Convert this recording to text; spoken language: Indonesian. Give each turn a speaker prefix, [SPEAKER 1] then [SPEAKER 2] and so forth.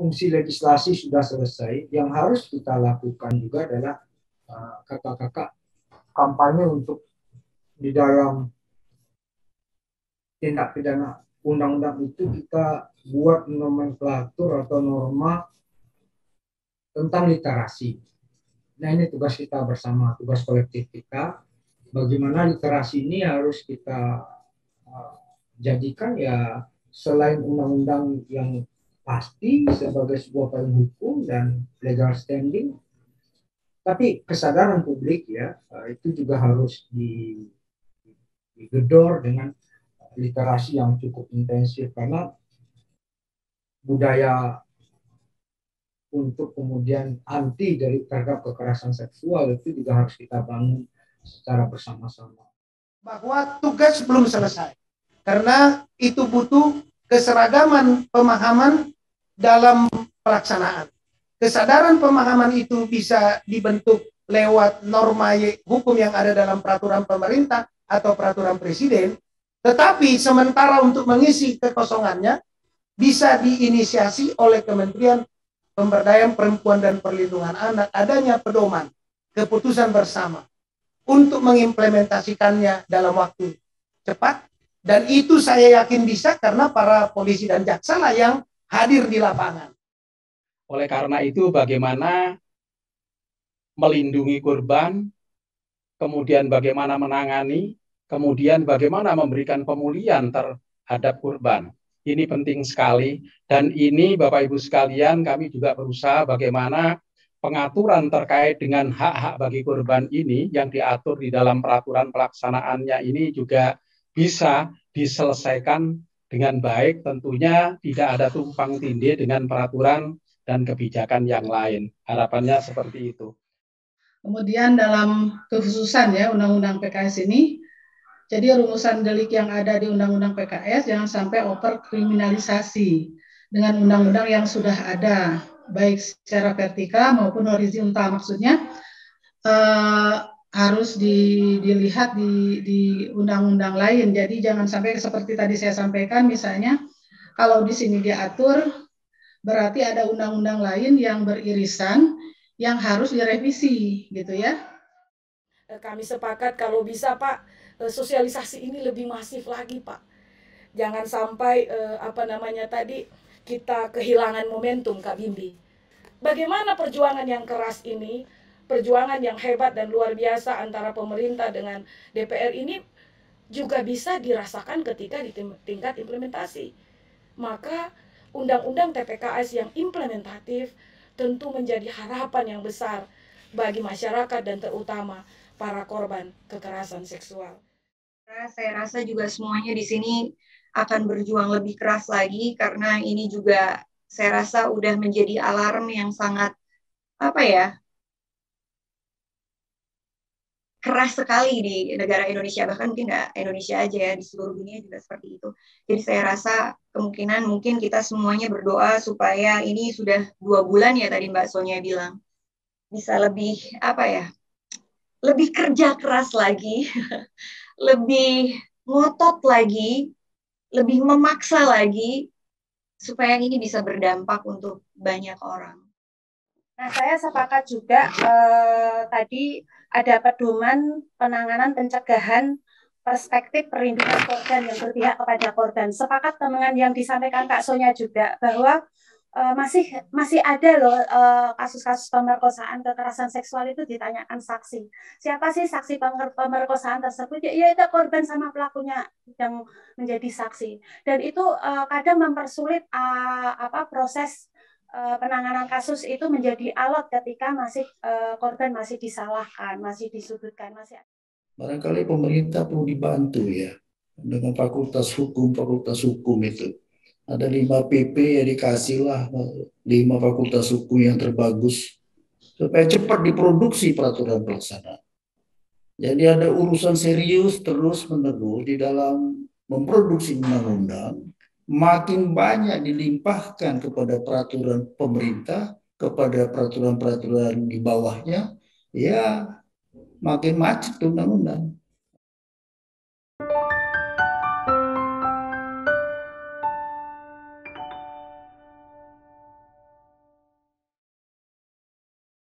[SPEAKER 1] fungsi legislasi sudah selesai. Yang harus kita lakukan juga adalah kakak-kakak kampanye untuk di dalam tindak pidana undang-undang itu kita buat nomenklatur atau norma tentang literasi. Nah, ini tugas kita bersama, tugas kolektif kita. Bagaimana literasi ini harus kita jadikan ya selain undang-undang yang pasti sebagai sebuah payung hukum dan legal standing, tapi kesadaran publik ya itu juga harus digedor dengan literasi yang cukup intensif, karena budaya untuk kemudian anti terhadap kekerasan seksual itu juga harus kita bangun secara bersama-sama.
[SPEAKER 2] Bahwa tugas belum selesai, karena itu butuh keseragaman pemahaman dalam pelaksanaan. Kesadaran pemahaman itu bisa dibentuk lewat norma hukum yang ada dalam peraturan pemerintah atau peraturan presiden, tetapi sementara untuk mengisi kekosongannya bisa diinisiasi oleh Kementerian Pemberdayaan Perempuan dan Perlindungan Anak adanya pedoman keputusan bersama untuk mengimplementasikannya dalam waktu cepat, dan itu saya yakin bisa karena para polisi dan jaksa lah yang hadir di lapangan.
[SPEAKER 3] Oleh karena itu, bagaimana melindungi korban, kemudian bagaimana menangani, kemudian bagaimana memberikan pemulihan terhadap korban. Ini penting sekali, dan ini Bapak Ibu sekalian, kami juga berusaha bagaimana pengaturan terkait dengan hak-hak bagi korban ini yang diatur di dalam peraturan pelaksanaannya ini juga bisa diselesaikan dengan baik, tentunya tidak ada tumpang tindih dengan peraturan dan kebijakan yang lain. Harapannya seperti itu.
[SPEAKER 4] Kemudian dalam kekhususan ya Undang-Undang PKS ini, jadi rumusan delik yang ada di Undang-Undang PKS jangan sampai overkriminalisasi dengan undang-undang yang sudah ada, baik secara vertikal maupun horizontal. Maksudnya harus dilihat di undang-undang lain. Jadi jangan sampai seperti tadi saya sampaikan, misalnya kalau di sini diatur, berarti ada undang-undang lain yang beririsan yang harus direvisi gitu ya.
[SPEAKER 5] Kami sepakat kalau bisa Pak, sosialisasi ini lebih masif lagi Pak. Jangan sampai kita kehilangan momentum Kak Bimbi. Bagaimana perjuangan yang keras ini, perjuangan yang hebat dan luar biasa antara pemerintah dengan DPR ini juga bisa dirasakan ketika di tingkat implementasi. Maka Undang-Undang TPKS yang implementatif tentu menjadi harapan yang besar bagi masyarakat dan terutama para korban kekerasan seksual.
[SPEAKER 6] Saya rasa juga semuanya di sini akan berjuang lebih keras lagi, karena ini juga saya rasa udah menjadi alarm yang sangat keras sekali di negara Indonesia, bahkan mungkin nggak Indonesia aja ya, di seluruh dunia juga seperti itu. Jadi saya rasa kemungkinan mungkin kita semuanya berdoa supaya ini sudah 2 bulan ya tadi Mbak Sonia bilang, bisa lebih lebih kerja keras lagi, lebih ngotot lagi, lebih memaksa lagi, supaya ini bisa berdampak untuk banyak orang.
[SPEAKER 7] Nah, saya sepakat juga tadi ada pedoman penanganan pencegahan perspektif perlindungan korban yang berpihak kepada korban. Sepakat dengan yang disampaikan Kak Sonia juga bahwa masih ada loh kasus-kasus pemerkosaan kekerasan seksual itu ditanyakan saksi. Siapa sih saksi pemerkosaan tersebut? Ya itu korban sama pelakunya yang menjadi saksi. Dan itu kadang mempersulit proses penanganan kasus itu menjadi alot ketika korban masih disalahkan, masih disudutkan,
[SPEAKER 8] Barangkali pemerintah perlu dibantu ya dengan fakultas hukum itu. Ada 5 PP ya, dikasihlah 5 fakultas hukum yang terbagus supaya cepat diproduksi peraturan pelaksana. Jadi ada urusan serius terus-menerus di dalam memproduksi undang-undang. Makin banyak dilimpahkan kepada peraturan pemerintah, kepada peraturan-peraturan di bawahnya, ya makin macet undang-undang.